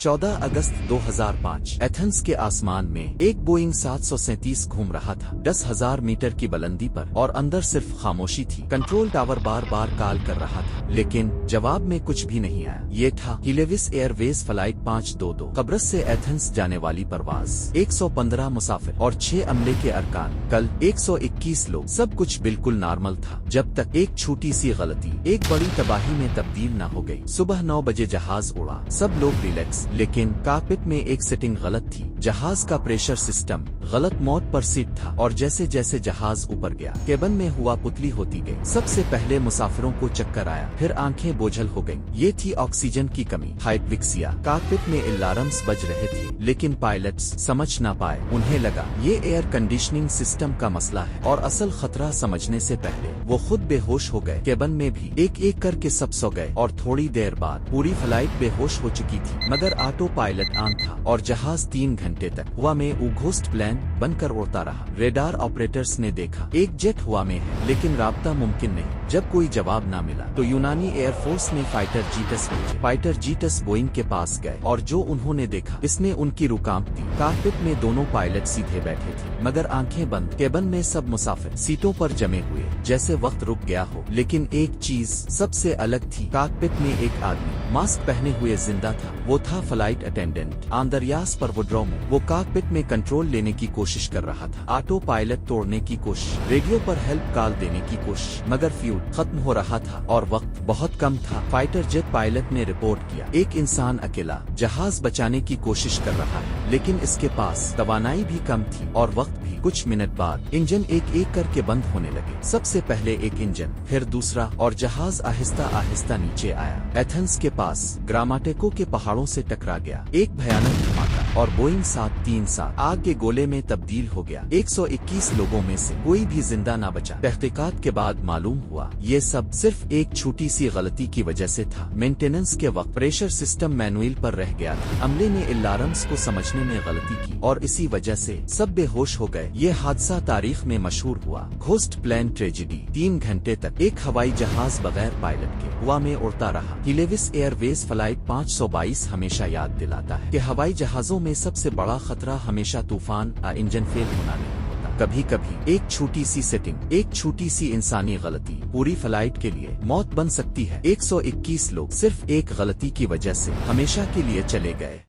14 अगस्त 2005 Athens के आसमान में एक बोइंग 737 घूम रहा था 10,000 मीटर की बुलंदी पर और अंदर सिर्फ खामोशी थी। कंट्रोल टावर बार बार कॉल कर रहा था लेकिन जवाब में कुछ भी नहीं आया। ये था हिलेविस एयरवेज फ्लाइट 522 कब्रस से एथेंस जाने वाली परवाज। 115 मुसाफिर और 6 अमले के अरकान, कल 121 लोग। सब कुछ बिल्कुल नॉर्मल था जब तक एक छोटी सी गलती एक बड़ी तबाही में तब्दील न हो गई। सुबह 9 बजे जहाज उड़ा, सब लोग रिलैक्स, लेकिन कॉकपिट में एक सेटिंग गलत थी। जहाज का प्रेशर सिस्टम गलत मोड पर सेट था और जैसे जैसे जहाज ऊपर गया केबिन में हुआ पुतली होती गई। सबसे पहले मुसाफिरों को चक्कर आया, फिर आंखें बोझल हो गईं। ये थी ऑक्सीजन की कमी, हाइपोक्सिया। कॉकपिट में अलार्म्स बज रहे थे लेकिन पायलट्स समझ ना पाए। उन्हें लगा ये एयर कंडीशनिंग सिस्टम का मसला है और असल खतरा समझने से पहले वो खुद बेहोश हो गए। केबिन में भी एक एक करके सब सो गए और थोड़ी देर बाद पूरी फ्लाइट बेहोश हो चुकी थी मगर ऑटो पायलट ऑन था और जहाज 3 घंटे तक हवा में घोस्ट प्लेन बनकर उड़ता रहा। रेडार ऑपरेटर्स ने देखा एक जेट हवा में है लेकिन राब्ता मुमकिन नहीं। जब कोई जवाब न मिला तो यूनानी एयरफोर्स ने फाइटर जीटस बोइंग के पास गए और जो उन्होंने देखा इसने उनकी रुह कांप दी। कॉकपिट में दोनों पायलट सीधे बैठे थे मगर आंखें बंद। केबिन में सब मुसाफिर सीटों पर जमे हुए जैसे वक्त रुक गया हो। लेकिन एक चीज सबसे अलग थी, कॉकपिट में एक आदमी मास्क पहने हुए जिंदा था। वो था फ्लाइट अटेंडेंट आंद्रियास परवोड्रोमो। वो कॉकपिट में कंट्रोल लेने की कोशिश कर रहा था, ऑटो पायलट तोड़ने की कोशिश, रेडियो पर हेल्प कॉल देने की कोशिश, मगर फ्यूल खत्म हो रहा था और वक्त बहुत कम था। फाइटर जेट पायलट ने रिपोर्ट किया एक इंसान अकेला जहाज बचाने की कोशिश कर रहा है लेकिन इसके पास तवानाई भी कम थी और वक्त भी। कुछ मिनट बाद इंजन एक एक करके बंद होने लगे। सबसे पहले एक इंजन, फिर दूसरा और जहाज आहिस्ता आहिस्ता नीचे आया। एथेंस के पास ग्रामाटेको के पहाड़ों से टकरा गया। एक भयानक धमाका और बोइंग 737 आग के गोले में तब्दील हो गया। 121 लोगों में से कोई भी जिंदा न बचा। तहकीकात के बाद मालूम हुआ ये सब सिर्फ एक छोटी सी गलती की वजह से था। मेंटेनेंस के वक्त प्रेशर सिस्टम मैनुअल पर रह गया था। अमले ने अलार्म्स को समझने में गलती की और इसी वजह से सब बेहोश हो गए। ये हादसा तारीख में मशहूर हुआ, घोस्ट प्लेन ट्रेजेडी। 3 घंटे तक एक हवाई जहाज बगैर पायलट के हवा में उड़ता रहा। हिलेविस एयरवेज फ्लाइट 522 हमेशा याद दिलाता है कि हवाई जहाजों में सबसे बड़ा खतरा हमेशा तूफान या इंजन फेल होना नहीं होता। कभी कभी एक छोटी सी सेटिंग, एक छोटी सी इंसानी गलती पूरी फ्लाइट के लिए मौत बन सकती है। 121 लोग सिर्फ एक गलती की वजह से हमेशा के लिए चले गए।